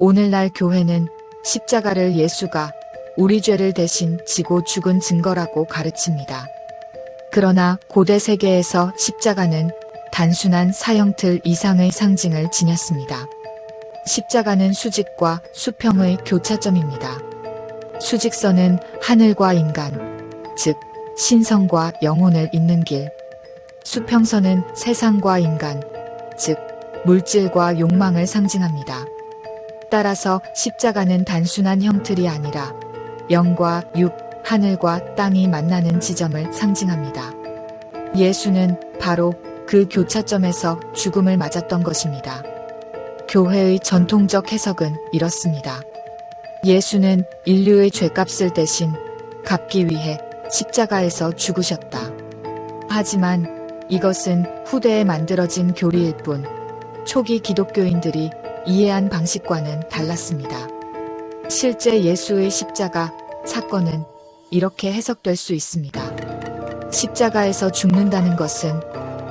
오늘날 교회는 십자가를 예수가 우리 죄를 대신 지고 죽은 증거라고 가르칩니다. 그러나 고대 세계에서 십자가는 단순한 사형틀 이상의 상징을 지녔습니다. 십자가는 수직과 수평의 교차점입니다. 수직선은 하늘과 인간, 즉 신성과 영혼을 잇는 길. 수평선은 세상과 인간, 즉 물질과 욕망을 상징합니다. 따라서 십자가는 단순한 형틀이 아니라 영과 육, 하늘과 땅이 만나는 지점을 상징합니다. 예수는 바로 그 교차점에서 죽음을 맞았던 것입니다. 교회의 전통적 해석은 이렇습니다. 예수는 인류의 죄값을 대신 갚기 위해 십자가에서 죽으셨다. 하지만 이것은 후대에 만들어진 교리일 뿐 초기 기독교인들이 이해한 방식과는 달랐습니다. 실제 예수의 십자가 사건은 이렇게 해석될 수 있습니다. 십자가에서 죽는다는 것은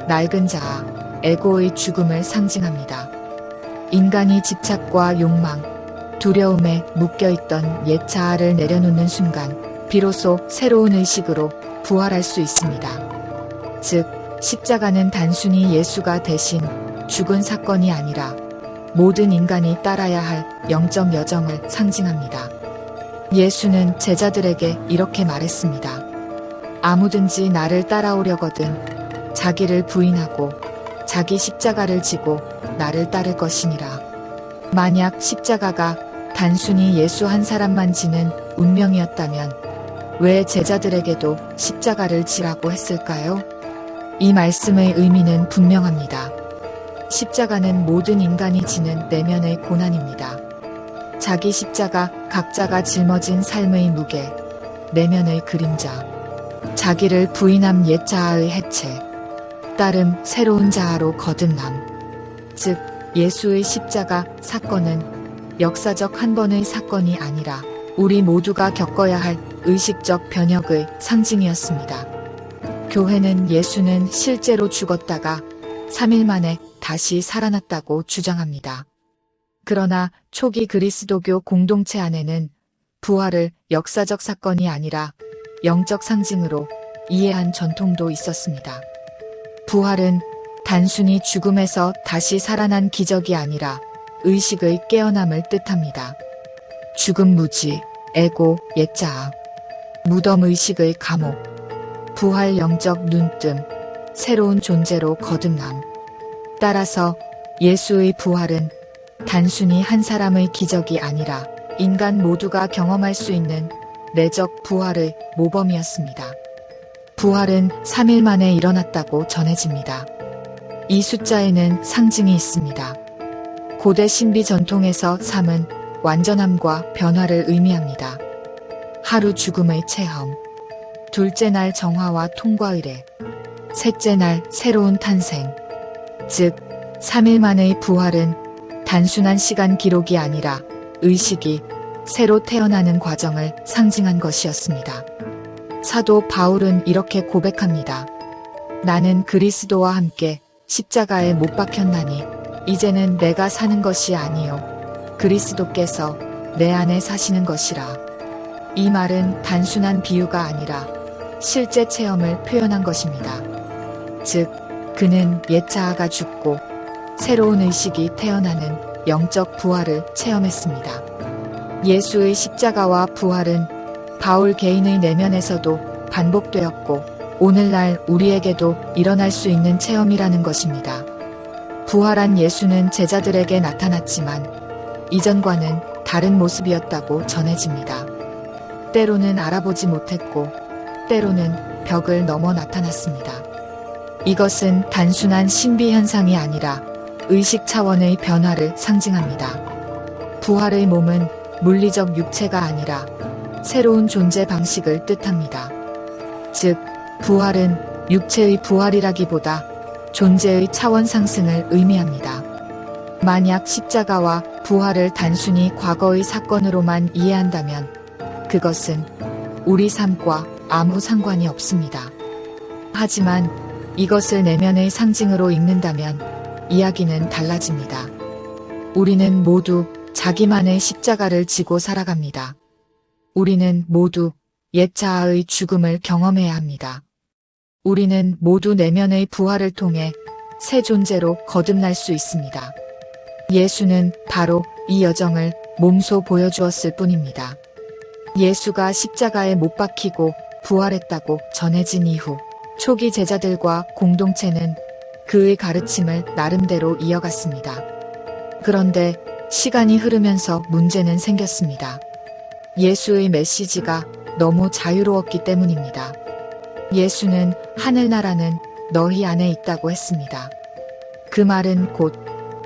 낡은 자아, 에고의 죽음을 상징합니다. 인간이 집착과 욕망, 두려움에 묶여있던 옛 자아를 내려놓는 순간 비로소 새로운 의식으로 부활할 수 있습니다. 즉, 십자가는 단순히 예수가 대신 죽은 사건이 아니라 모든 인간이 따라야 할 영적 여정을 상징합니다. 예수는 제자들에게 이렇게 말했습니다. 아무든지 나를 따라오려거든 자기를 부인하고 자기 십자가를 지고 나를 따를 것이니라. 만약 십자가가 단순히 예수 한 사람만 지는 운명이었다면 왜 제자들에게도 십자가를 지라고 했을까요? 이 말씀의 의미는 분명합니다. 십자가는 모든 인간이 지는 내면의 고난입니다. 자기 십자가, 각자가 짊어진 삶의 무게, 내면의 그림자, 자기를 부인함 옛 자아의 해체, 따름 새로운 자아로 거듭남. 즉, 예수의 십자가 사건은 역사적 한 번의 사건이 아니라 우리 모두가 겪어야 할 의식적 변혁의 상징이었습니다. 교회는 예수는 실제로 죽었다가 3일 만에 다시 살아났다고 주장합니다. 그러나 초기 그리스도교 공동체 안에는 부활을 역사적 사건이 아니라 영적 상징으로 이해한 전통도 있었습니다. 부활은 단순히 죽음에서 다시 살아난 기적이 아니라 의식의 깨어남을 뜻합니다. 죽음 무지, 에고, 옛자아, 무덤 의식의 감옥, 부활 영적 눈뜸, 새로운 존재로 거듭남. 따라서 예수의 부활은 단순히 한 사람의 기적이 아니라 인간 모두가 경험할 수 있는 내적 부활의 모범이었습니다. 부활은 3일 만에 일어났다고 전해집니다. 이 숫자에는 상징이 있습니다. 고대 신비 전통에서 3은 완전함과 변화를 의미합니다. 하루 죽음의 체험, 둘째 날 정화와 통과 의례, 셋째 날 새로운 탄생. 즉, 3일 만의 부활은 단순한 시간 기록이 아니라 의식이 새로 태어나는 과정을 상징한 것이었습니다. 사도 바울은 이렇게 고백합니다. 나는 그리스도와 함께 십자가에 못 박혔나니 이제는 내가 사는 것이 아니요 그리스도께서 내 안에 사시는 것이라. 이 말은 단순한 비유가 아니라 실제 체험을 표현한 것입니다. 즉, 그는 옛 자아가 죽고 새로운 의식이 태어나는 영적 부활을 체험했습니다. 예수의 십자가와 부활은 바울 개인의 내면에서도 반복되었고 오늘날 우리에게도 일어날 수 있는 체험이라는 것입니다. 부활한 예수는 제자들에게 나타났지만 이전과는 다른 모습이었다고 전해집니다. 때로는 알아보지 못했고 때로는 벽을 넘어 나타났습니다. 이것은 단순한 신비 현상이 아니라 의식 차원의 변화를 상징합니다. 부활의 몸은 물리적 육체가 아니라 새로운 존재 방식을 뜻합니다. 즉, 부활은 육체의 부활이라기보다 존재의 차원 상승을 의미합니다. 만약 십자가와 부활을 단순히 과거의 사건으로만 이해한다면 그것은 우리 삶과 아무 상관이 없습니다. 하지만 이것을 내면의 상징으로 읽는다면 이야기는 달라집니다. 우리는 모두 자기만의 십자가를 지고 살아갑니다. 우리는 모두 옛 자아의 죽음을 경험해야 합니다. 우리는 모두 내면의 부활을 통해 새 존재로 거듭날 수 있습니다. 예수는 바로 이 여정을 몸소 보여주었을 뿐입니다. 예수가 십자가에 못 박히고 부활했다고 전해진 이후 초기 제자들과 공동체는 그의 가르침을 나름대로 이어갔습니다. 그런데 시간이 흐르면서 문제는 생겼습니다. 예수의 메시지가 너무 자유로웠기 때문입니다. 예수는 하늘나라는 너희 안에 있다고 했습니다. 그 말은 곧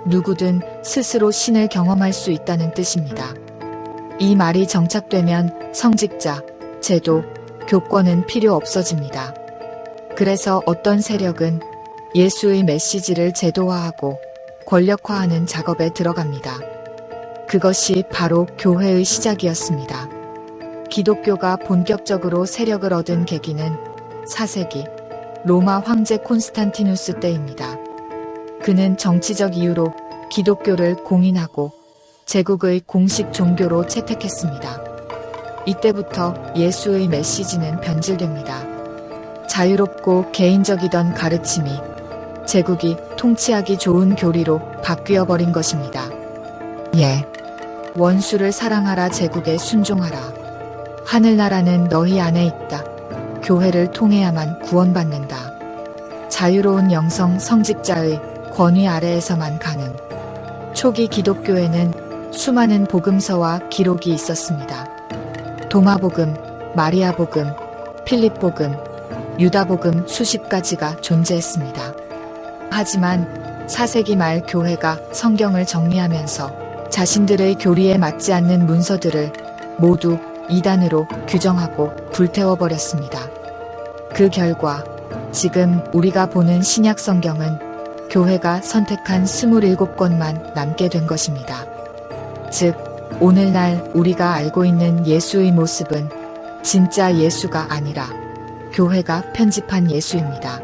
누구든 스스로 신을 경험할 수 있다는 뜻입니다. 이 말이 정착되면 성직자, 제도, 교권은 필요 없어집니다. 그래서 어떤 세력은 예수의 메시지를 제도화하고 권력화하는 작업에 들어갑니다. 그것이 바로 교회의 시작이었습니다. 기독교가 본격적으로 세력을 얻은 계기는 4세기 로마 황제 콘스탄티누스 때입니다. 그는 정치적 이유로 기독교를 공인하고 제국의 공식 종교로 채택했습니다. 이때부터 예수의 메시지는 변질됩니다. 자유롭고 개인적이던 가르침이 제국이 통치하기 좋은 교리로 바뀌어버린 것입니다. 예. 원수를 사랑하라, 제국에 순종하라. 하늘나라는 너희 안에 있다. 교회를 통해야만 구원받는다. 자유로운 영성 성직자의 권위 아래에서만 가능. 초기 기독교에는 수많은 복음서와 기록이 있었습니다. 도마복음, 마리아복음, 필립복음, 유다복음 수십 가지가 존재했습니다. 하지만 4세기 말 교회가 성경을 정리하면서 자신들의 교리에 맞지 않는 문서들을 모두 이단으로 규정하고 불태워버렸습니다. 그 결과 지금 우리가 보는 신약 성경은 교회가 선택한 27권만 남게 된 것입니다. 즉, 오늘날 우리가 알고 있는 예수의 모습은 진짜 예수가 아니라 교회가 편집한 예수입니다.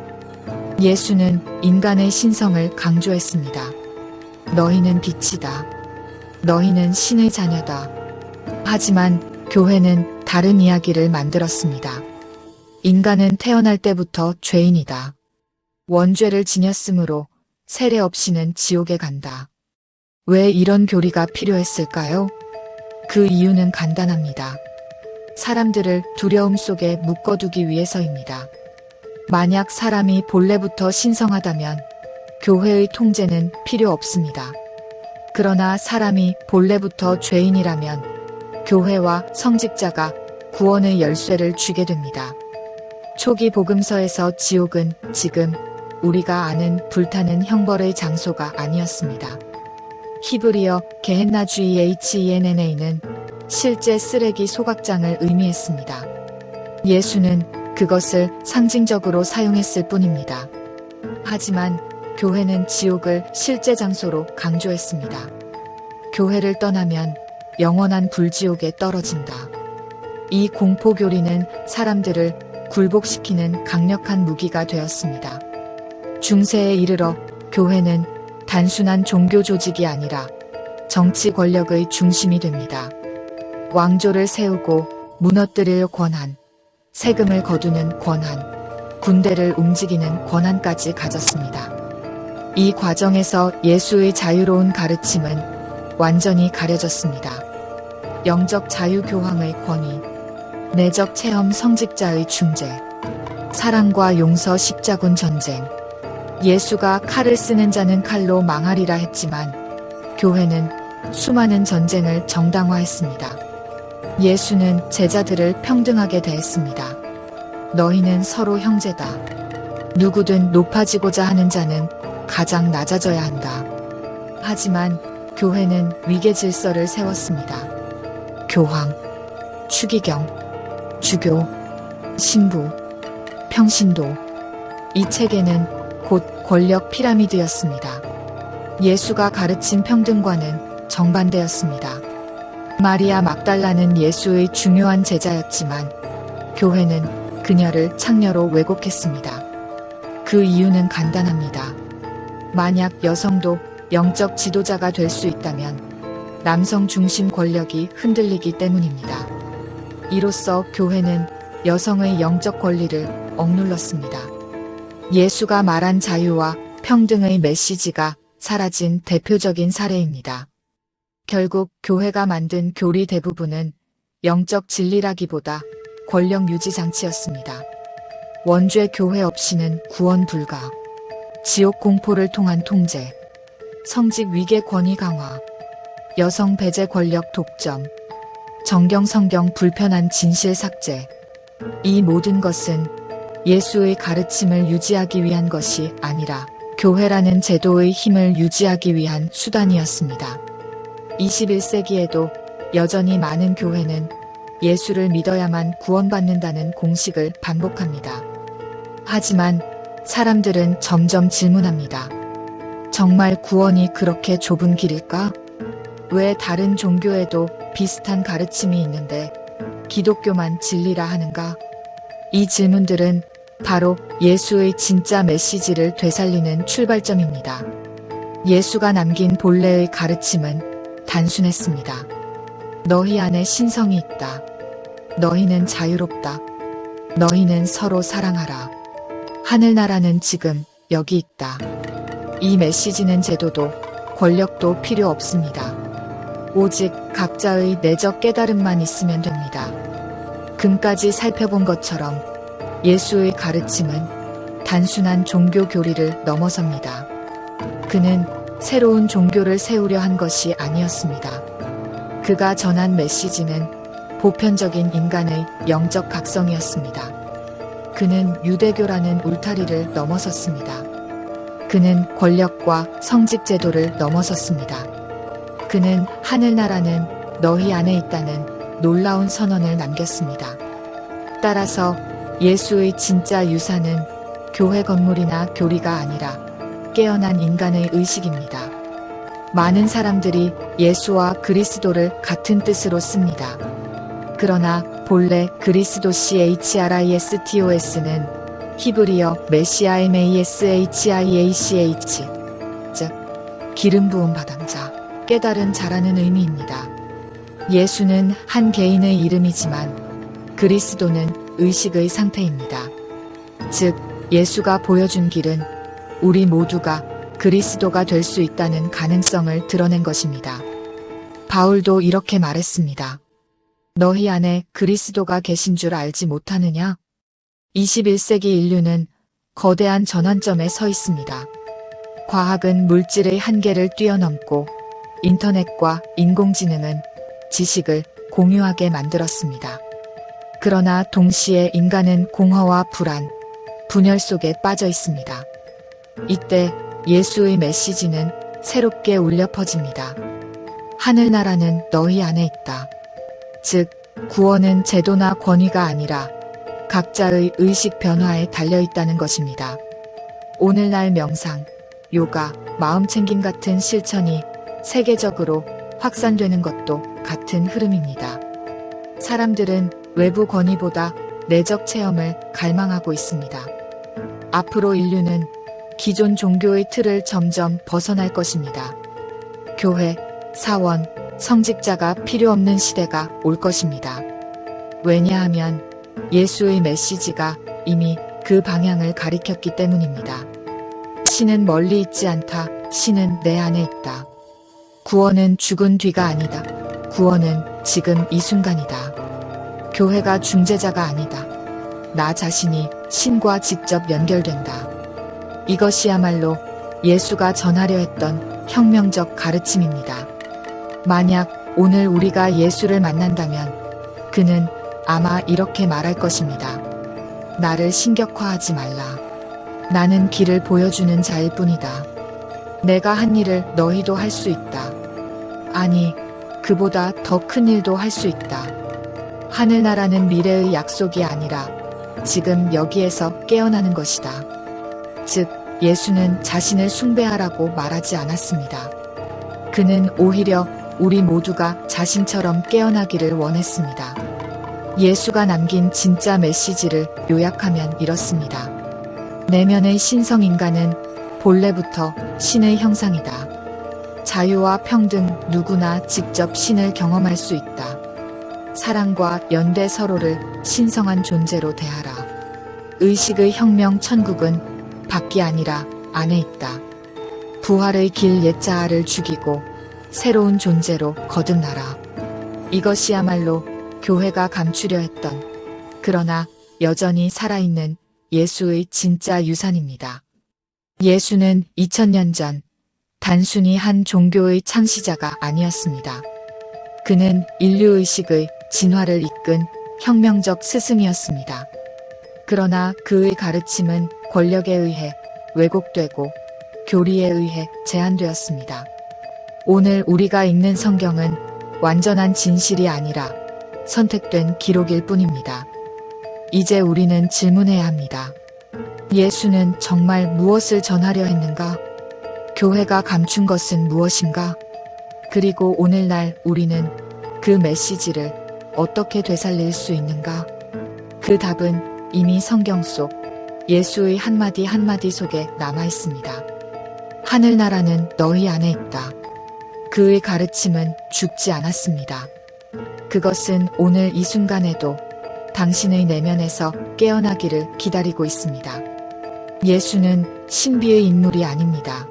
예수는 인간의 신성을 강조했습니다. 너희는 빛이다. 너희는 신의 자녀다. 하지만 교회는 다른 이야기를 만들었습니다. 인간은 태어날 때부터 죄인이다. 원죄를 지녔으므로 세례 없이는 지옥에 간다. 왜 이런 교리가 필요했을까요? 그 이유는 간단합니다. 사람들을 두려움 속에 묶어두기 위해서입니다. 만약 사람이 본래부터 신성하다면 교회의 통제는 필요 없습니다. 그러나 사람이 본래부터 죄인이라면 교회와 성직자가 구원의 열쇠를 쥐게 됩니다. 초기 복음서에서 지옥은 지금 우리가 아는 불타는 형벌의 장소가 아니었습니다. 히브리어 게헨나주의henna는 실제 쓰레기 소각장을 의미했습니다. 예수는 그것을 상징적으로 사용했을 뿐입니다. 하지만 교회는 지옥을 실제 장소로 강조했습니다. 교회를 떠나면 영원한 불지옥에 떨어진다. 이 공포교리는 사람들을 굴복시키는 강력한 무기가 되었습니다. 중세에 이르러 교회는 단순한 종교 조직이 아니라 정치 권력의 중심이 됩니다. 왕조를 세우고 무너뜨릴 권한, 세금을 거두는 권한, 군대를 움직이는 권한까지 가졌습니다. 이 과정에서 예수의 자유로운 가르침은 완전히 가려졌습니다. 영적 자유교황의 권위, 내적 체험 성직자의 중재, 사랑과 용서 십자군 전쟁. 예수가 칼을 쓰는 자는 칼로 망하리라 했지만 교회는 수많은 전쟁을 정당화했습니다. 예수는 제자들을 평등하게 대했습니다. 너희는 서로 형제다. 누구든 높아지고자 하는 자는 가장 낮아져야 한다. 하지만 교회는 위계 질서를 세웠습니다. 교황, 추기경, 주교, 신부, 평신도. 이 체계는 곧 권력 피라미드였습니다. 예수가 가르친 평등과는 정반대였습니다. 마리아 막달라는 예수의 중요한 제자였지만 교회는 그녀를 창녀로 왜곡했습니다. 그 이유는 간단합니다. 만약 여성도 영적 지도자가 될 수 있다면 남성 중심 권력이 흔들리기 때문입니다. 이로써 교회는 여성의 영적 권리를 억눌렀습니다. 예수가 말한 자유와 평등의 메시지가 사라진 대표적인 사례입니다. 결국 교회가 만든 교리 대부분은 영적 진리라기보다 권력 유지 장치였습니다. 원죄 교회 없이는 구원 불가. 지옥 공포를 통한 통제. 성직 위계 권위 강화. 여성 배제 권력 독점. 정경 성경 불편한 진실 삭제. 이 모든 것은 예수의 가르침을 유지하기 위한 것이 아니라 교회라는 제도의 힘을 유지하기 위한 수단이었습니다. 21세기에도 여전히 많은 교회는 예수를 믿어야만 구원받는다는 공식을 반복합니다. 하지만 사람들은 점점 질문합니다. 정말 구원이 그렇게 좁은 길일까? 왜 다른 종교에도 비슷한 가르침이 있는데 기독교만 진리라 하는가? 이 질문들은 바로 예수의 진짜 메시지를 되살리는 출발점입니다. 예수가 남긴 본래의 가르침은 단순했습니다. 너희 안에 신성이 있다. 너희는 자유롭다. 너희는 서로 사랑하라. 하늘나라는 지금 여기 있다. 이 메시지는 제도도 권력도 필요 없습니다. 오직 각자의 내적 깨달음만 있으면 됩니다. 금까지 살펴본 것처럼 예수의 가르침은 단순한 종교 교리를 넘어섭니다. 그는 새로운 종교를 세우려 한 것이 아니었습니다. 그가 전한 메시지는 보편적인 인간의 영적 각성이었습니다. 그는 유대교라는 울타리를 넘어섰습니다. 그는 권력과 성직 제도를 넘어섰습니다. 그는 하늘나라는 너희 안에 있다는 놀라운 선언을 남겼습니다. 따라서 예수의 진짜 유산은 교회 건물이나 교리가 아니라 깨어난 인간의 의식입니다. 많은 사람들이 예수와 그리스도를 같은 뜻으로 씁니다. 그러나 본래 그리스도 CHRISTOS는 히브리어 메시아 MESHIACH, 즉 기름 부음 받은 자, 깨달은 자라는 의미입니다. 예수는 한 개인의 이름이지만 그리스도는 의식의 상태입니다. 즉 예수가 보여준 길은 우리 모두가 그리스도가 될 수 있다는 가능성을 드러낸 것입니다. 바울도 이렇게 말했습니다. 너희 안에 그리스도가 계신 줄 알지 못하느냐? 21세기 인류는 거대한 전환점에 서 있습니다. 과학은 물질의 한계를 뛰어넘고 인터넷과 인공지능은 지식을 공유하게 만들었습니다. 그러나 동시에 인간은 공허와 불안, 분열 속에 빠져 있습니다. 이때 예수의 메시지는 새롭게 울려 퍼집니다. 하늘나라는 너희 안에 있다. 즉, 구원은 제도나 권위가 아니라 각자의 의식 변화에 달려있다는 것입니다. 오늘날 명상, 요가, 마음챙김 같은 실천이 세계적으로 확산되는 것도 같은 흐름입니다. 사람들은 외부 권위보다 내적 체험을 갈망하고 있습니다. 앞으로 인류는 기존 종교의 틀을 점점 벗어날 것입니다. 교회, 사원, 성직자가 필요 없는 시대가 올 것입니다. 왜냐하면 예수의 메시지가 이미 그 방향을 가리켰기 때문입니다. 신은 멀리 있지 않다. 신은 내 안에 있다. 구원은 죽은 뒤가 아니다. 구원은 지금 이 순간이다. 교회가 중재자가 아니다. 나 자신이 신과 직접 연결된다. 이것이야말로 예수가 전하려 했던 혁명적 가르침입니다. 만약 오늘 우리가 예수를 만난다면 그는 아마 이렇게 말할 것입니다. 나를 신격화하지 말라. 나는 길을 보여주는 자일 뿐이다. 내가 한 일을 너희도 할 수 있다. 아니, 그보다 더 큰 일도 할 수 있다. 하늘나라는 미래의 약속이 아니라 지금 여기에서 깨어나는 것이다. 즉, 예수는 자신을 숭배하라고 말하지 않았습니다. 그는 오히려 우리 모두가 자신처럼 깨어나기를 원했습니다. 예수가 남긴 진짜 메시지를 요약하면 이렇습니다. 내면의 신성인간은 본래부터 신의 형상이다. 자유와 평등, 누구나 직접 신을 경험할 수 있다. 사랑과 연대, 서로를 신성한 존재로 대하라. 의식의 혁명, 천국은 밖이 아니라 안에 있다. 부활의 길, 옛자아를 죽이고 새로운 존재로 거듭나라. 이것이야말로 교회가 감추려 했던, 그러나 여전히 살아있는 예수의 진짜 유산입니다. 예수는 2000년 전 단순히 한 종교의 창시자가 아니었습니다. 그는 인류의식의 진화를 이끈 혁명적 스승이었습니다. 그러나 그의 가르침은 권력에 의해 왜곡되고 교리에 의해 제한되었습니다. 오늘 우리가 읽는 성경은 완전한 진실이 아니라 선택된 기록일 뿐입니다. 이제 우리는 질문해야 합니다. 예수는 정말 무엇을 전하려 했는가? 교회가 감춘 것은 무엇인가? 그리고 오늘날 우리는 그 메시지를 어떻게 되살릴 수 있는가? 그 답은 이미 성경 속 예수의 한마디 한마디 속에 남아 있습니다. 하늘나라는 너희 안에 있다. 그의 가르침은 죽지 않았습니다. 그것은 오늘 이 순간에도 당신의 내면에서 깨어나기를 기다리고 있습니다. 예수는 신비의 인물이 아닙니다.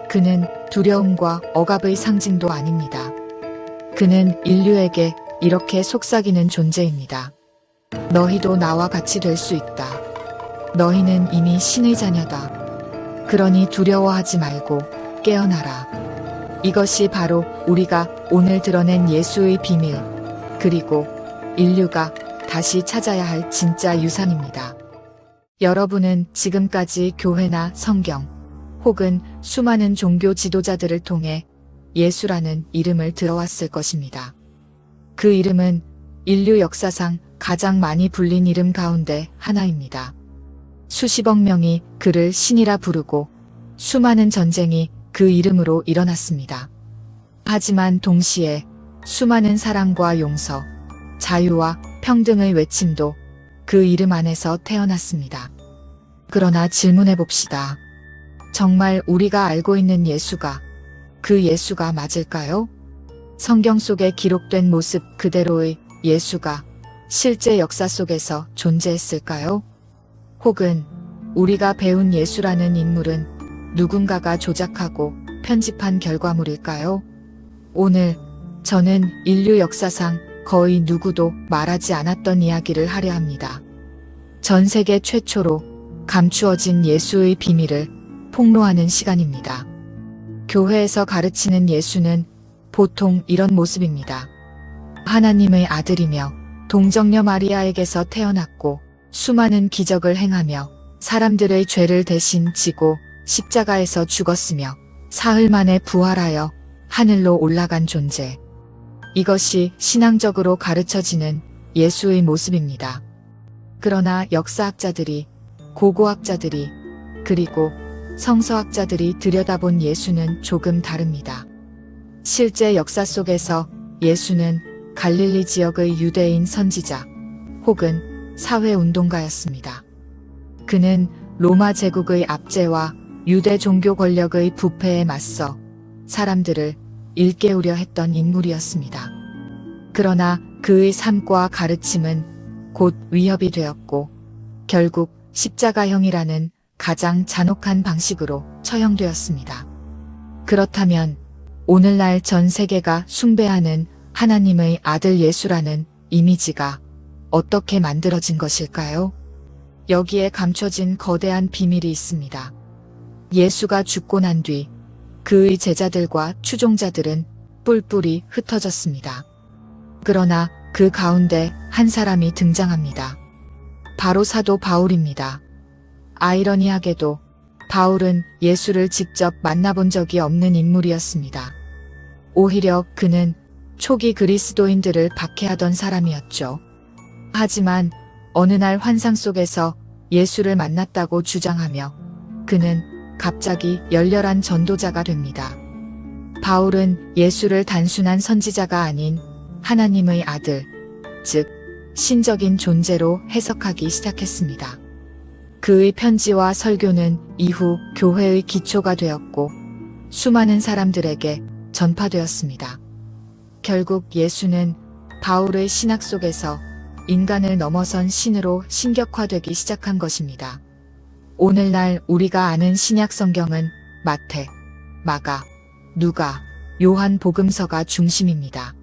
그는 두려움과 억압의 상징도 아닙니다. 그는 인류에게 이렇게 속삭이는 존재입니다. 너희도 나와 같이 될 수 있다. 너희는 이미 신의 자녀다. 그러니 두려워하지 말고 깨어나라. 이것이 바로 우리가 오늘 드러낸 예수의 비밀, 그리고 인류가 다시 찾아야 할 진짜 유산입니다. 여러분은 지금까지 교회나 성경, 혹은 수많은 종교 지도자들을 통해 예수라는 이름을 들어왔을 것입니다. 그 이름은 인류 역사상 가장 많이 불린 이름 가운데 하나입니다. 수십억 명이 그를 신이라 부르고 수많은 전쟁이 그 이름으로 일어났습니다. 하지만 동시에 수많은 사랑과 용서, 자유와 평등의 외침도 그 이름 안에서 태어났습니다. 그러나 질문해 봅시다. 정말 우리가 알고 있는 예수가 그 예수가 맞을까요? 성경 속에 기록된 모습 그대로의 예수가 실제 역사 속에서 존재했을까요? 혹은 우리가 배운 예수라는 인물은 누군가가 조작하고 편집한 결과물일까요? 오늘 저는 인류 역사상 거의 누구도 말하지 않았던 이야기를 하려 합니다. 전 세계 최초로 감추어진 예수의 비밀을 폭로하는 시간입니다. 교회에서 가르치는 예수는 보통 이런 모습입니다. 하나님의 아들이며 동정녀 마리아에게서 태어났고 수많은 기적을 행하며 사람들의 죄를 대신 지고 십자가에서 죽었으며 사흘 만에 부활하여 하늘로 올라간 존재. 이것이 신앙적으로 가르쳐지는 예수의 모습입니다. 그러나 역사학자들이, 고고학자들이, 그리고 성서학자들이 들여다본 예수는 조금 다릅니다. 실제 역사 속에서 예수는 갈릴리 지역의 유대인 선지자 혹은 사회운동가였습니다. 그는 로마 제국의 압제와 유대 종교 권력의 부패에 맞서 사람들을 일깨우려 했던 인물이었습니다. 그러나 그의 삶과 가르침은 곧 위협이 되었고 결국 십자가형이라는 가장 잔혹한 방식으로 처형되었습니다. 그렇다면 오늘날 전 세계가 숭배하는 하나님의 아들 예수라는 이미지가 어떻게 만들어진 것일까요? 여기에 감춰진 거대한 비밀이 있습니다. 예수가 죽고 난 뒤 그의 제자들과 추종자들은 뿔뿔이 흩어졌습니다. 그러나 그 가운데 한 사람이 등장합니다. 바로 사도 바울입니다. 아이러니하게도 바울은 예수를 직접 만나본 적이 없는 인물이었습니다. 오히려 그는 초기 그리스도인들을 박해하던 사람이었죠. 하지만 어느 날 환상 속에서 예수를 만났다고 주장하며 그는 갑자기 열렬한 전도자가 됩니다. 바울은 예수를 단순한 선지자가 아닌 하나님의 아들, 즉 신적인 존재로 해석하기 시작했습니다. 그의 편지와 설교는 이후 교회의 기초가 되었고 수많은 사람들에게 전파되었습니다. 결국 예수는 바울의 신학 속에서 인간을 넘어선 신으로 신격화되기 시작한 것입니다. 오늘날 우리가 아는 신약 성경은 마태, 마가, 누가, 요한 복음서가 중심입니다.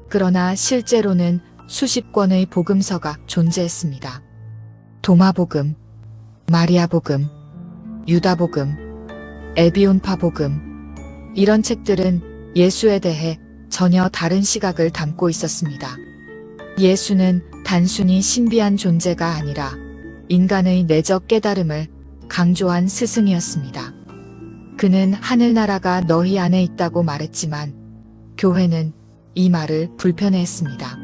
그러나 실제로는 수십 권의 복음서가 존재했습니다. 도마복음, 마리아복음, 유다복음, 에비온파복음, 이런 책들은 예수에 대해 전혀 다른 시각을 담고 있었습니다. 예수는 단순히 신비한 존재가 아니라 인간의 내적 깨달음을 강조한 스승이었습니다. 그는 하늘나라가 너희 안에 있다고 말했지만 교회는 이 말을 불편해했습니다.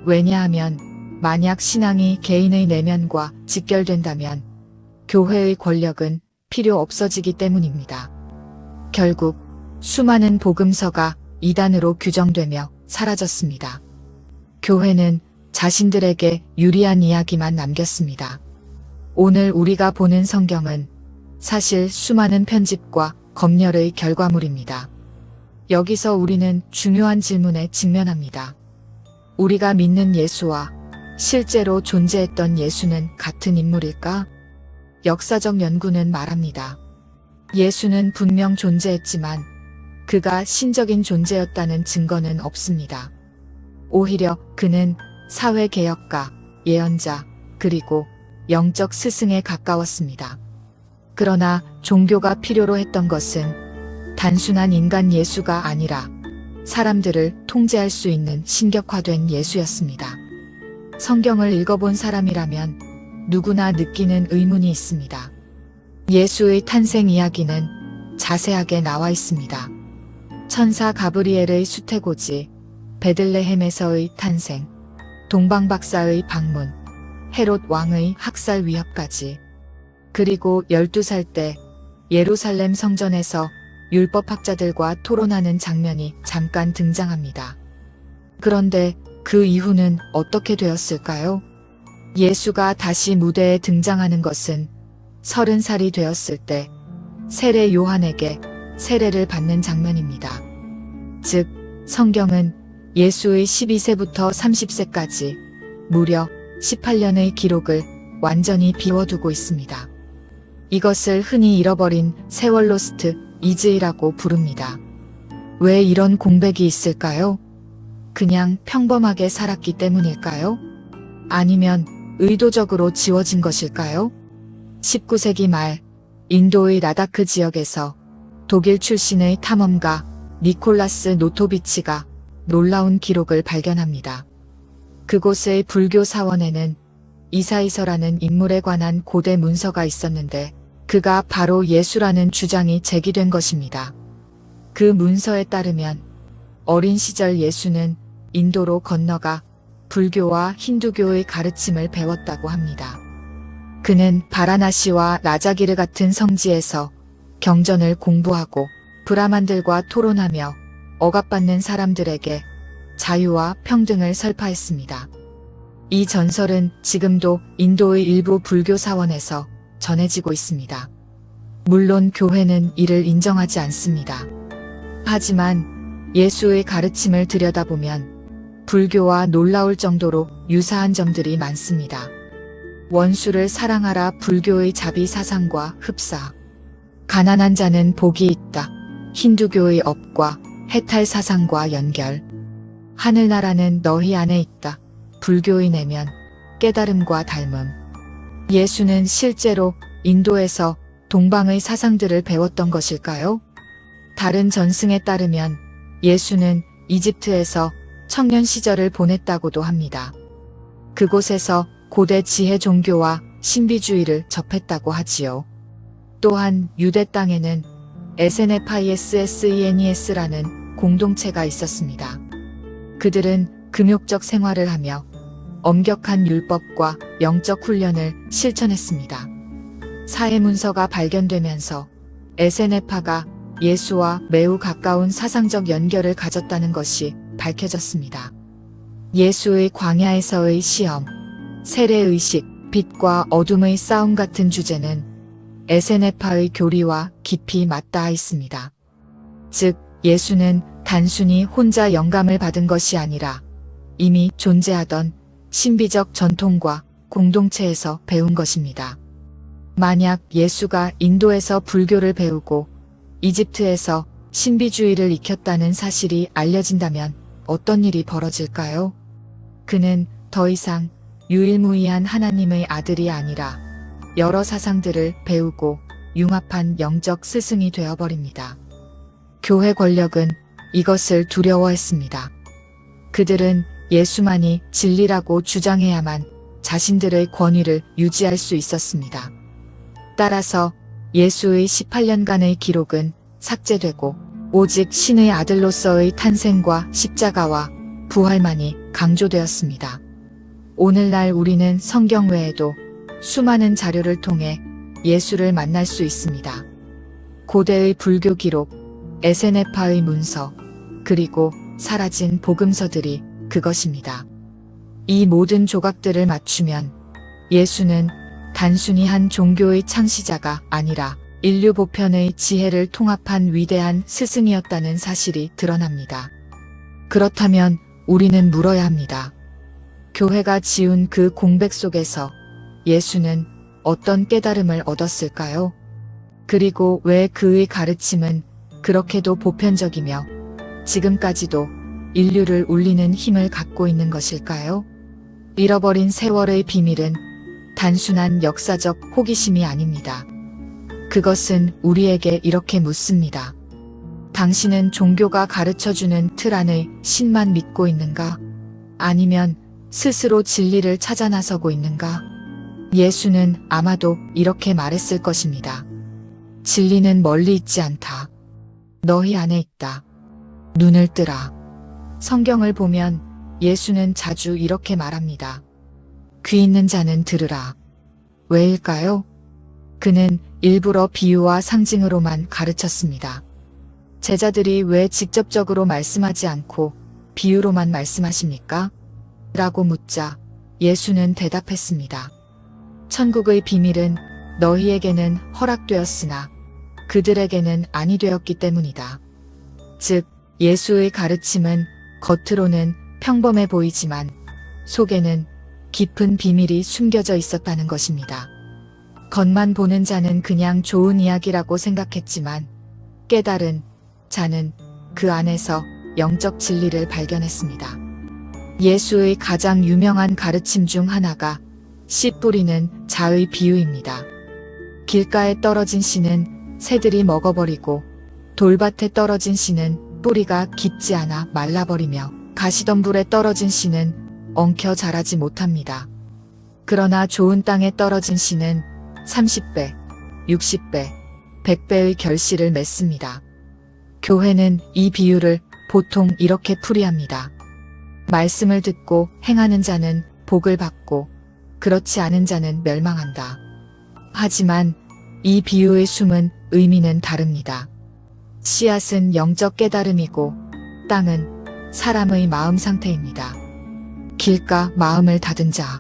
왜냐하면 만약 신앙이 개인의 내면과 직결된다면 교회의 권력은 필요 없어지기 때문입니다. 결국 수많은 복음서가 이단으로 규정되며 사라졌습니다. 교회는 자신들에게 유리한 이야기만 남겼습니다. 오늘 우리가 보는 성경은 사실 수많은 편집과 검열의 결과물입니다. 여기서 우리는 중요한 질문에 직면합니다. 우리가 믿는 예수와 실제로 존재했던 예수는 같은 인물일까? 역사적 연구는 말합니다. 예수는 분명 존재했지만 그가 신적인 존재였다는 증거는 없습니다. 오히려 그는 사회개혁가, 예언자, 그리고 영적 스승에 가까웠습니다. 그러나 종교가 필요로 했던 것은 단순한 인간 예수가 아니라 사람들을 통제할 수 있는 신격화된 예수였습니다. 성경을 읽어본 사람이라면 누구나 느끼는 의문이 있습니다. 예수의 탄생 이야기는 자세하게 나와 있습니다. 천사 가브리엘의 수태고지, 베들레헴에서의 탄생, 동방박사의 방문, 헤롯 왕의 학살 위협까지, 그리고 12살 때 예루살렘 성전에서 율법학자들과 토론하는 장면이 잠깐 등장합니다. 그런데 그 이후는 어떻게 되었을까요? 예수가 다시 무대에 등장하는 것은 30살이 되었을 때 세례 요한에게 세례를 받는 장면입니다. 즉, 성경은 예수의 12세부터 30세까지 무려 18년의 기록을 완전히 비워두고 있습니다. 이것을 흔히 잃어버린 세월 로스트 이즈이라고 부릅니다. 왜 이런 공백이 있을까요? 그냥 평범하게 살았기 때문일까요? 아니면 의도적으로 지워진 것일까요? 19세기 말 인도의 라다크 지역에서 독일 출신의 탐험가 니콜라스 노토비치가 놀라운 기록을 발견합니다. 그곳의 불교 사원에는 이사이서라는 인물에 관한 고대 문서가 있었는데 그가 바로 예수라는 주장이 제기된 것입니다. 그 문서에 따르면 어린 시절 예수는 인도로 건너가 불교와 힌두교의 가르침을 배웠다고 합니다. 그는 바라나시와 라자기르 같은 성지에서 경전을 공부하고 브라만들과 토론하며 억압받는 사람들에게 자유와 평등을 설파했습니다. 이 전설은 지금도 인도의 일부 불교 사원에서 전해지고 있습니다. 물론 교회는 이를 인정하지 않습니다. 하지만 예수의 가르침을 들여다보면 불교와 놀라울 정도로 유사한 점들이 많습니다. 원수를 사랑하라 불교의 자비 사상과 흡사, 가난한 자는 복이 있다, 힌두교의 업과 해탈 사상과 연결, 하늘나라는 너희 안에 있다, 불교의 내면, 깨달음과 닮음. 예수는 실제로 인도에서 동방의 사상들을 배웠던 것일까요? 다른 전승에 따르면 예수는 이집트에서 청년 시절을 보냈다고도 합니다. 그곳에서 고대 지혜 종교와 신비주의를 접했다고 하지요. 또한 유대 땅에는 SNFISSENES라는 공동체가 있었습니다. 그들은 금욕적 생활을 하며 엄격한 율법과 영적 훈련을 실천했습니다. 사회문서가 발견되면서 SNF가 예수와 매우 가까운 사상적 연결을 가졌다는 것이 밝혀졌습니다. 예수의 광야에서의 시험, 세례의식, 빛과 어둠의 싸움 같은 주제는 SNF의 교리와 깊이 맞닿아 있습니다. 즉, 예수는 단순히 혼자 영감을 받은 것이 아니라 이미 존재하던 신비적 전통과 공동체에서 배운 것입니다. 만약 예수가 인도에서 불교를 배우고 이집트에서 신비주의를 익혔다는 사실이 알려진다면 어떤 일이 벌어질까요? 그는 더 이상 유일무이한 하나님의 아들이 아니라 여러 사상들을 배우고 융합한 영적 스승이 되어버립니다. 교회 권력은 이것을 두려워했습니다. 그들은 예수만이 진리라고 주장해야만 자신들의 권위를 유지할 수 있었습니다. 따라서 예수의 18년간의 기록은 삭제되고 오직 신의 아들로서의 탄생과 십자가와 부활만이 강조되었습니다. 오늘날 우리는 성경 외에도 수많은 자료를 통해 예수를 만날 수 있습니다. 고대의 불교 기록, 에세네파의 문서, 그리고 사라진 복음서들이 그것입니다. 이 모든 조각들을 맞추면 예수는 단순히 한 종교의 창시자가 아니라 인류 보편의 지혜를 통합한 위대한 스승이었다는 사실이 드러납니다. 그렇다면 우리는 물어야 합니다. 교회가 지운 그 공백 속에서 예수는 어떤 깨달음을 얻었을까요? 그리고 왜 그의 가르침은 그렇게도 보편적이며 지금까지도 인류를 울리는 힘을 갖고 있는 것일까요? 잃어버린 세월의 비밀은 단순한 역사적 호기심이 아닙니다. 그것은 우리에게 이렇게 묻습니다. 당신은 종교가 가르쳐주는 틀 안의 신만 믿고 있는가? 아니면 스스로 진리를 찾아 나서고 있는가? 예수는 아마도 이렇게 말했을 것입니다. 진리는 멀리 있지 않다. 너희 안에 있다. 눈을 뜨라. 성경을 보면 예수는 자주 이렇게 말합니다. 귀 있는 자는 들으라. 왜일까요? 그는 일부러 비유와 상징으로만 가르쳤습니다. 제자들이 왜 직접적으로 말씀하지 않고 비유로만 말씀하십니까? 라고 묻자 예수는 대답했습니다. 천국의 비밀은 너희에게는 허락되었으나 그들에게는 아니 되었기 때문이다. 즉, 예수의 가르침은 겉으로는 평범해 보이지만 속에는 깊은 비밀이 숨겨져 있었다는 것입니다. 겉만 보는 자는 그냥 좋은 이야기라고 생각했지만 깨달은 자는 그 안에서 영적 진리를 발견했습니다. 예수의 가장 유명한 가르침 중 하나가 씨 뿌리는 자의 비유입니다. 길가에 떨어진 씨는 새들이 먹어버리고 돌밭에 떨어진 씨는 뿌리가 깊지 않아 말라버리며 가시덤불에 떨어진 씨는 엉켜 자라지 못합니다. 그러나 좋은 땅에 떨어진 씨는 30배, 60배, 100배의 결실을 맺습니다. 교회는 이 비유를 보통 이렇게 풀이합니다. 말씀을 듣고 행하는 자는 복을 받고 그렇지 않은 자는 멸망한다. 하지만 이 비유의 숨은 의미는 다릅니다. 씨앗은 영적 깨달음이고 땅은 사람의 마음 상태입니다. 길가 마음을 닫은 자,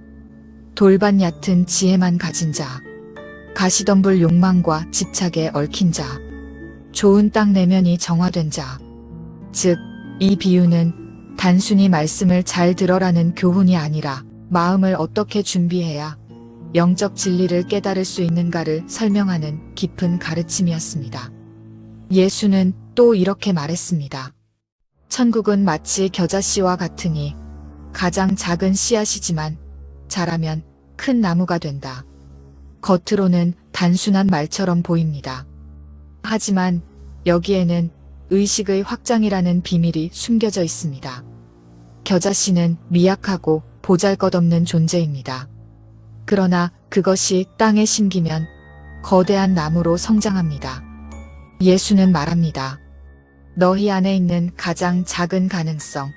돌밭 얕은 지혜만 가진 자, 가시덤불 욕망과 집착에 얽힌 자, 좋은 땅 내면이 정화된 자. 즉, 이 비유는 단순히 말씀을 잘 들어라는 교훈이 아니라 마음을 어떻게 준비해야 영적 진리를 깨달을 수 있는가를 설명하는 깊은 가르침이었습니다. 예수는 또 이렇게 말했습니다. 천국은 마치 겨자씨와 같으니 가장 작은 씨앗이지만 자라면 큰 나무가 된다. 겉으로는 단순한 말처럼 보입니다. 하지만 여기에는 의식의 확장이라는 비밀이 숨겨져 있습니다. 겨자씨는 미약하고 보잘것없는 존재입니다. 그러나 그것이 땅에 심기면 거대한 나무로 성장합니다. 예수는 말합니다. 너희 안에 있는 가장 작은 가능성,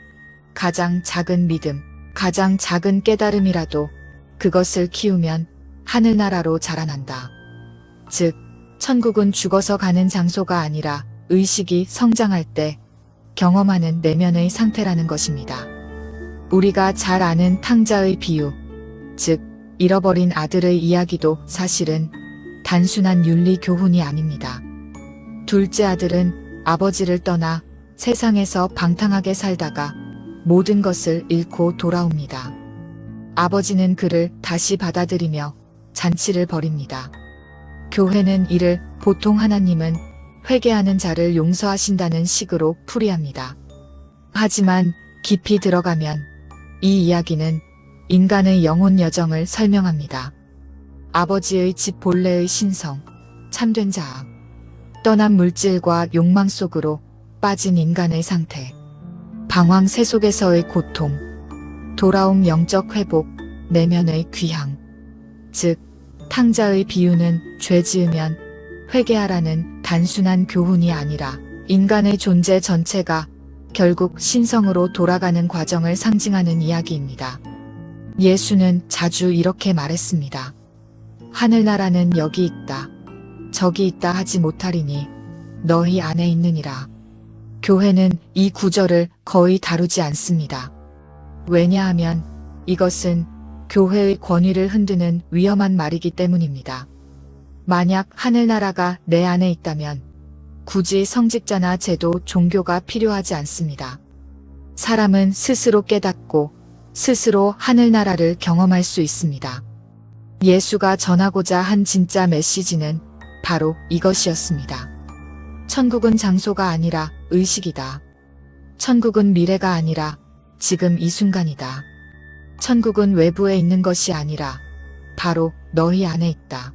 가장 작은 믿음, 가장 작은 깨달음이라도 그것을 키우면 하늘나라로 자라난다. 즉, 천국은 죽어서 가는 장소가 아니라 의식이 성장할 때 경험하는 내면의 상태라는 것입니다. 우리가 잘 아는 탕자의 비유, 즉 잃어버린 아들의 이야기도 사실은 단순한 윤리 교훈이 아닙니다. 둘째 아들은 아버지를 떠나 세상에서 방탕하게 살다가 모든 것을 잃고 돌아옵니다. 아버지는 그를 다시 받아들이며 잔치를 벌입니다. 교회는 이를 보통 하나님은 회개하는 자를 용서하신다는 식으로 풀이합니다. 하지만 깊이 들어가면 이 이야기는 인간의 영혼 여정을 설명합니다. 아버지의 집 본래의 신성, 참된 자아, 떠난 물질과 욕망 속으로 빠진 인간의 상태, 방황 세속에서의 고통, 돌아옴 영적 회복, 내면의 귀향. 즉, 탕자의 비유는 죄 지으면 회개하라는 단순한 교훈이 아니라 인간의 존재 전체가 결국 신성으로 돌아가는 과정을 상징하는 이야기입니다. 예수는 자주 이렇게 말했습니다. 하늘나라는 여기 있다, 저기 있다 하지 못하리니 너희 안에 있느니라. 교회는 이 구절을 거의 다루지 않습니다. 왜냐하면 이것은 교회의 권위를 흔드는 위험한 말이기 때문입니다. 만약 하늘나라가 내 안에 있다면 굳이 성직자나 제도, 종교가 필요하지 않습니다. 사람은 스스로 깨닫고 스스로 하늘나라를 경험할 수 있습니다. 예수가 전하고자 한 진짜 메시지는 바로 이것이었습니다. 천국은 장소가 아니라 의식이다. 천국은 미래가 아니라 지금 이 순간이다. 천국은 외부에 있는 것이 아니라 바로 너희 안에 있다.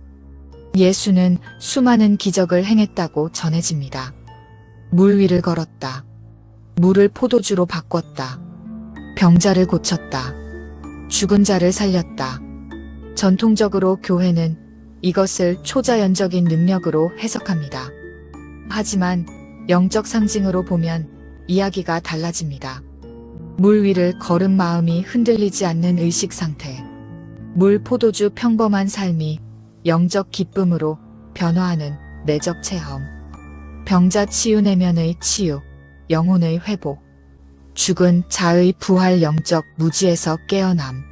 예수는 수많은 기적을 행했다고 전해집니다. 물 위를 걸었다. 물을 포도주로 바꿨다. 병자를 고쳤다. 죽은 자를 살렸다. 전통적으로 교회는 이것을 초자연적인 능력으로 해석합니다. 하지만 영적 상징으로 보면 이야기가 달라집니다. 물 위를 걸은 마음이 흔들리지 않는 의식 상태. 물 포도주 평범한 삶이 영적 기쁨으로 변화하는 내적 체험. 병자 치유 내면의 치유, 영혼의 회복. 죽은 자의 부활 영적 무지에서 깨어남.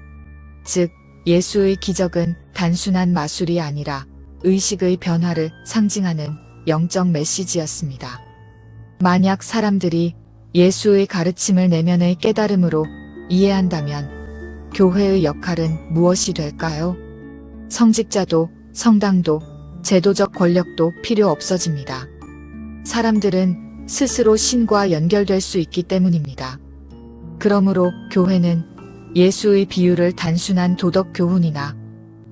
즉, 예수의 기적은 단순한 마술이 아니라 의식의 변화를 상징하는 영적 메시지였습니다. 만약 사람들이 예수의 가르침을 내면의 깨달음으로 이해한다면 교회의 역할은 무엇이 될까요? 성직자도, 성당도, 제도적 권력도 필요 없어집니다. 사람들은 스스로 신과 연결될 수 있기 때문입니다. 그러므로 교회는 예수의 비유를 단순한 도덕 교훈이나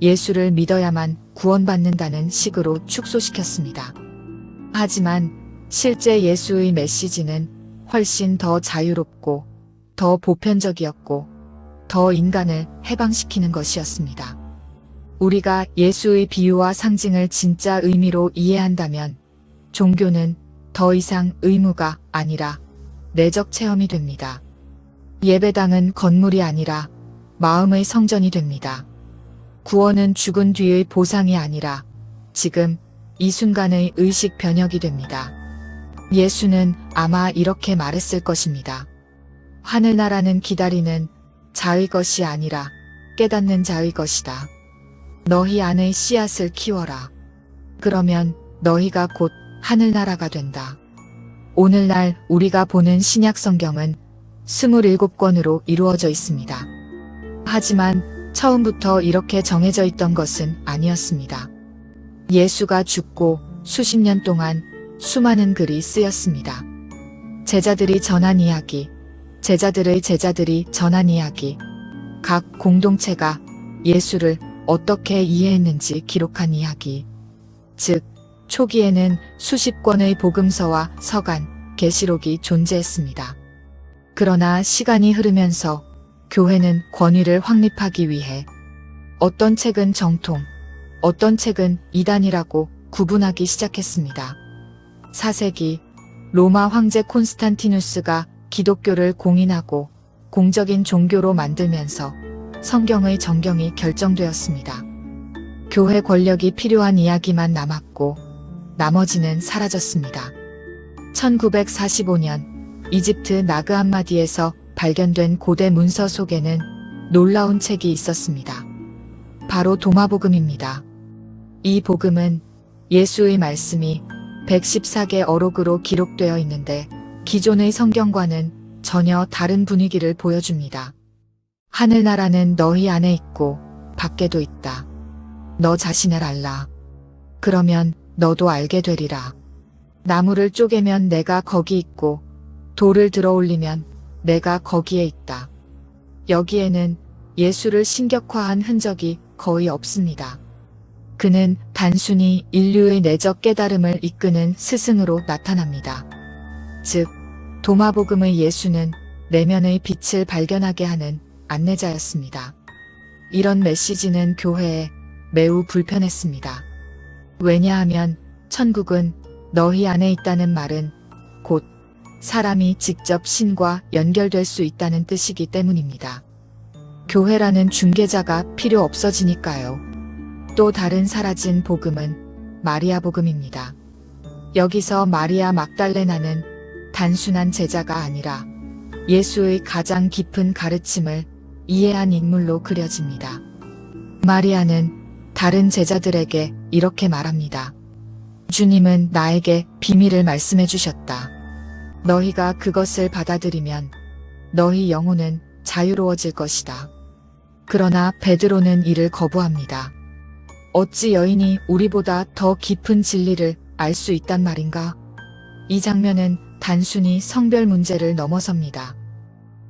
예수를 믿어야만 구원받는다는 식으로 축소시켰습니다. 하지만 실제 예수의 메시지는 훨씬 더 자유롭고 더 보편적이었고 더 인간을 해방시키는 것이었습니다. 우리가 예수의 비유와 상징을 진짜 의미로 이해한다면 종교는 더 이상 의무가 아니라 내적 체험이 됩니다. 예배당은 건물이 아니라 마음의 성전이 됩니다. 구원은 죽은 뒤의 보상이 아니라 지금 이 순간의 의식 변혁이 됩니다. 예수는 아마 이렇게 말했을 것입니다. 하늘나라는 기다리는 자의 것이 아니라 깨닫는 자의 것이다. 너희 안의 씨앗을 키워라. 그러면 너희가 곧 하늘나라가 된다. 오늘날 우리가 보는 신약 성경은 27권으로 이루어져 있습니다. 하지만 처음부터 이렇게 정해져 있던 것은 아니었습니다. 예수가 죽고 수십 년 동안 수많은 글이 쓰였습니다. 제자들이 전한 이야기, 제자들의 제자들이 전한 이야기, 각 공동체가 예수를 어떻게 이해했는지 기록한 이야기. 즉, 초기에는 수십 권의 복음서와 서간, 계시록이 존재했습니다. 그러나 시간이 흐르면서 교회는 권위를 확립하기 위해 어떤 책은 정통, 어떤 책은 이단이라고 구분하기 시작했습니다. 4세기 로마 황제 콘스탄티누스가 기독교를 공인하고 공적인 종교로 만들면서 성경의 정경이 결정되었습니다. 교회 권력이 필요한 이야기만 남았고 나머지는 사라졌습니다. 1945년 이집트 나그 함마디에서 발견된 고대 문서 속에는 놀라운 책이 있었습니다. 바로 도마복음입니다. 이 복음은 예수의 말씀이 114개 어록으로 기록되어 있는데 기존의 성경과는 전혀 다른 분위기를 보여줍니다. 하늘나라는 너희 안에 있고 밖에도 있다. 너 자신을 알라. 그러면 너도 알게 되리라. 나무를 쪼개면 내가 거기 있고 돌을 들어 올리면 내가 거기에 있다. 여기에는 예수를 신격화한 흔적이 거의 없습니다. 그는 단순히 인류의 내적 깨달음을 이끄는 스승으로 나타납니다. 즉, 도마복음의 예수는 내면의 빛을 발견하게 하는 안내자였습니다. 이런 메시지는 교회에 매우 불편했습니다. 왜냐하면 천국은 너희 안에 있다는 말은 곧 사람이 직접 신과 연결될 수 있다는 뜻이기 때문입니다. 교회라는 중개자가 필요 없어지니까요. 또 다른 사라진 복음은 마리아 복음입니다. 여기서 마리아 막달레나는 단순한 제자가 아니라 예수의 가장 깊은 가르침을 이해한 인물로 그려집니다. 마리아는 다른 제자들에게 이렇게 말합니다. 주님은 나에게 비밀을 말씀해 주셨다. 너희가 그것을 받아들이면 너희 영혼은 자유로워질 것이다. 그러나 베드로는 이를 거부합니다. 어찌 여인이 우리보다 더 깊은 진리를 알 수 있단 말인가? 이 장면은 단순히 성별 문제를 넘어섭니다.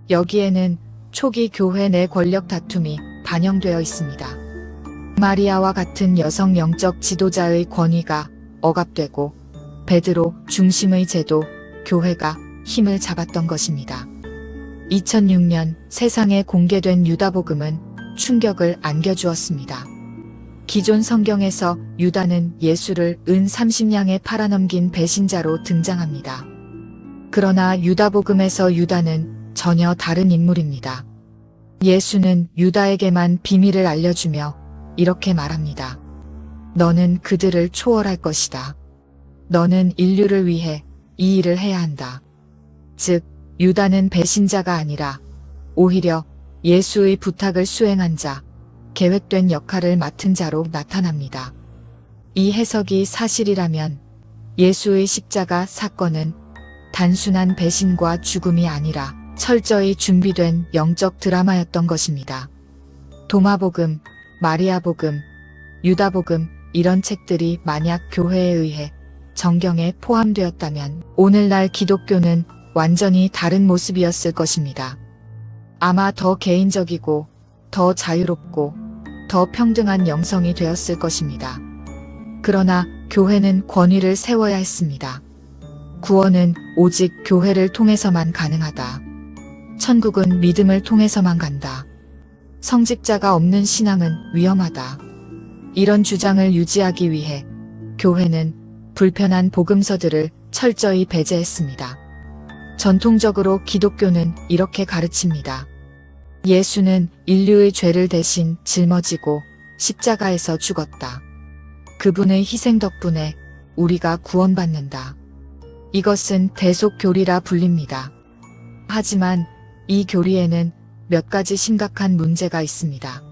여기에는 초기 교회 내 권력 다툼이 반영되어 있습니다. 마리아와 같은 여성 영적 지도자의 권위가 억압되고 베드로 중심의 제도, 교회가 힘을 잡았던 것입니다. 2006년 세상에 공개된 유다복음은 충격을 안겨주었습니다. 기존 성경에서 유다는 예수를 은 30냥에 팔아넘긴 배신자로 등장합니다. 그러나 유다복음에서 유다는 전혀 다른 인물입니다. 예수는 유다에게만 비밀을 알려주며 이렇게 말합니다. 너는 그들을 초월할 것이다. 너는 인류를 위해 이 일을 해야 한다. 즉, 유다는 배신자가 아니라 오히려 예수의 부탁을 수행한 자, 계획된 역할을 맡은 자로 나타납니다. 이 해석이 사실이라면 예수의 십자가 사건은 단순한 배신과 죽음이 아니라 철저히 준비된 영적 드라마였던 것입니다. 도마복음, 마리아복음, 유다복음 이런 책들이 만약 교회에 의해 정경에 포함되었다면 오늘날 기독교는 완전히 다른 모습이었을 것입니다. 아마 더 개인적이고 더 자유롭고 더 평등한 영성이 되었을 것입니다. 그러나 교회는 권위를 세워야 했습니다. 구원은 오직 교회를 통해서만 가능하다. 천국은 믿음을 통해서만 간다. 성직자가 없는 신앙은 위험하다. 이런 주장을 유지하기 위해 교회는 불편한 복음서들을 철저히 배제했습니다. 전통적으로 기독교는 이렇게 가르칩니다. 예수는 인류의 죄를 대신 짊어지고 십자가에서 죽었다. 그분의 희생 덕분에 우리가 구원받는다. 이것은 대속교리라 불립니다. 하지만 이 교리에는 몇 가지 심각한 문제가 있습니다.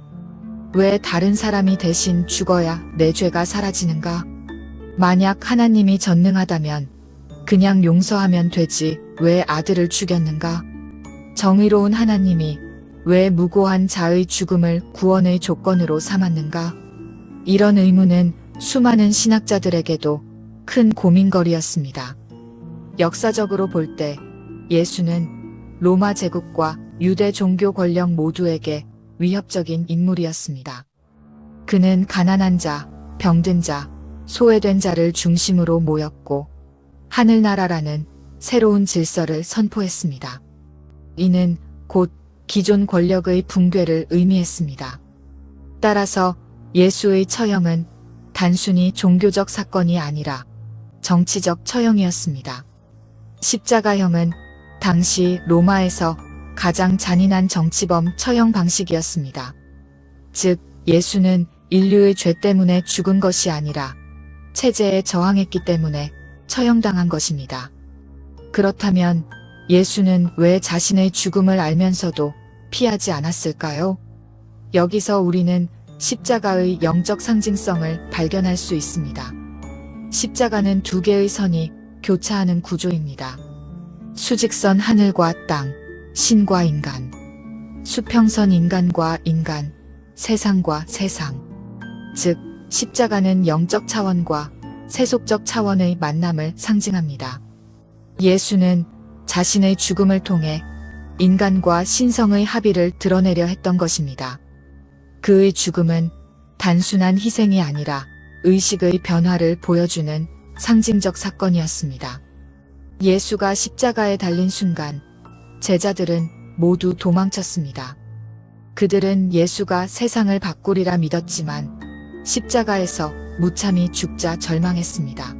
왜 다른 사람이 대신 죽어야 내 죄가 사라지는가? 만약 하나님이 전능하다면 그냥 용서하면 되지 왜 아들을 죽였는가? 정의로운 하나님이 왜 무고한 자의 죽음을 구원의 조건으로 삼았는가? 이런 의문은 수많은 신학자들에게도 큰 고민거리였습니다. 역사적으로 볼 때 예수는 로마 제국과 유대 종교 권력 모두에게 위협적인 인물이었습니다. 그는 가난한 자, 병든 자, 소외된 자를 중심으로 모였고 하늘나라라는 새로운 질서를 선포했습니다. 이는 곧 기존 권력의 붕괴를 의미했습니다. 따라서 예수의 처형은 단순히 종교적 사건이 아니라 정치적 처형이었습니다. 십자가형은 당시 로마에서 가장 잔인한 정치범 처형 방식이었습니다. 즉, 예수는 인류의 죄 때문에 죽은 것이 아니라 체제에 저항했기 때문에 처형당한 것입니다. 그렇다면 예수는 왜 자신의 죽음을 알면서도 피하지 않았을까요? 여기서 우리는 십자가의 영적 상징성을 발견할 수 있습니다. 십자가는 두 개의 선이 교차하는 구조입니다. 수직선 하늘과 땅, 신과 인간, 수평선 인간과 인간, 세상과 세상. 즉, 십자가는 영적 차원과 세속적 차원의 만남을 상징합니다. 예수는 자신의 죽음을 통해 인간과 신성의 합의를 드러내려 했던 것입니다. 그의 죽음은 단순한 희생이 아니라 의식의 변화를 보여주는 상징적 사건이었습니다. 예수가 십자가에 달린 순간 제자들은 모두 도망쳤습니다. 그들은 예수가 세상을 바꾸리라 믿었지만 십자가에서 무참히 죽자 절망했습니다.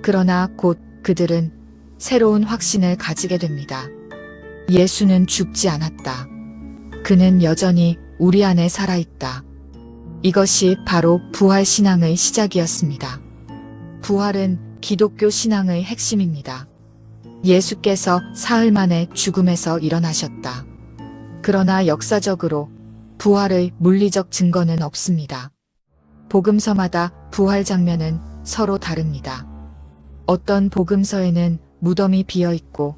그러나 곧 그들은 새로운 확신을 가지게 됩니다. 예수는 죽지 않았다. 그는 여전히 우리 안에 살아있다. 이것이 바로 부활 신앙의 시작이었습니다. 부활은 기독교 신앙의 핵심입니다. 예수께서 사흘 만에 죽음에서 일어나셨다. 그러나 역사적으로 부활의 물리적 증거는 없습니다. 복음서마다 부활 장면은 서로 다릅니다. 어떤 복음서에는 무덤이 비어 있고,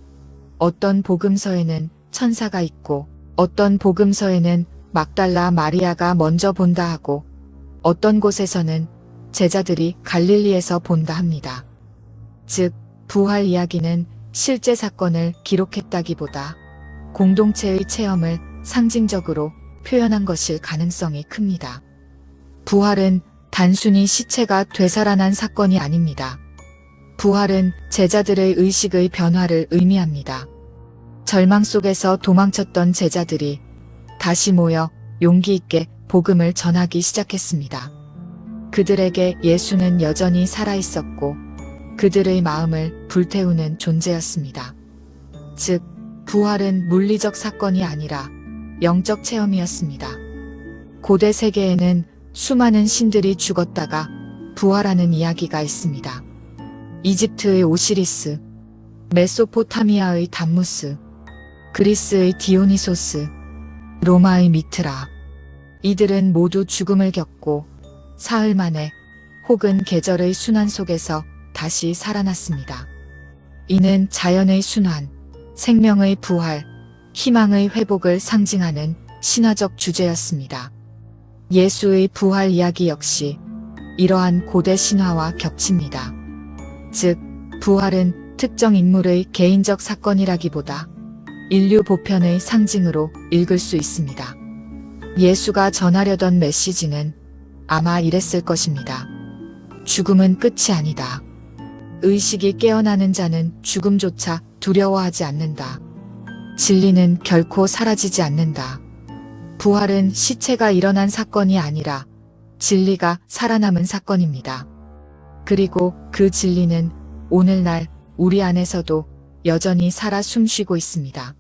어떤 복음서에는 천사가 있고, 어떤 복음서에는 막달라 마리아가 먼저 본다 하고, 어떤 곳에서는 제자들이 갈릴리에서 본다 합니다. 즉, 부활 이야기는 실제 사건을 기록했다기보다 공동체의 체험을 상징적으로 표현한 것일 가능성이 큽니다. 부활은 단순히 시체가 되살아난 사건이 아닙니다. 부활은 제자들의 의식의 변화를 의미합니다. 절망 속에서 도망쳤던 제자들이 다시 모여 용기 있게 복음을 전하기 시작했습니다. 그들에게 예수는 여전히 살아있었고 그들의 마음을 불태우는 존재였습니다. 즉, 부활은 물리적 사건이 아니라 영적 체험이었습니다. 고대 세계에는 수많은 신들이 죽었다가 부활하는 이야기가 있습니다. 이집트의 오시리스, 메소포타미아의 담무스, 그리스의 디오니소스, 로마의 미트라. 이들은 모두 죽음을 겪고 사흘 만에 혹은 계절의 순환 속에서 다시 살아났습니다. 이는 자연의 순환, 생명의 부활, 희망의 회복을 상징하는 신화적 주제였습니다. 예수의 부활 이야기 역시 이러한 고대 신화와 겹칩니다. 즉, 부활은 특정 인물의 개인적 사건이라기보다 인류 보편의 상징으로 읽을 수 있습니다. 예수가 전하려던 메시지는 아마 이랬을 것입니다. 죽음은 끝이 아니다. 의식이 깨어나는 자는 죽음조차 두려워하지 않는다. 진리는 결코 사라지지 않는다. 부활은 시체가 일어난 사건이 아니라 진리가 살아남은 사건입니다. 그리고 그 진리는 오늘날 우리 안에서도 여전히 살아 숨쉬고 있습니다.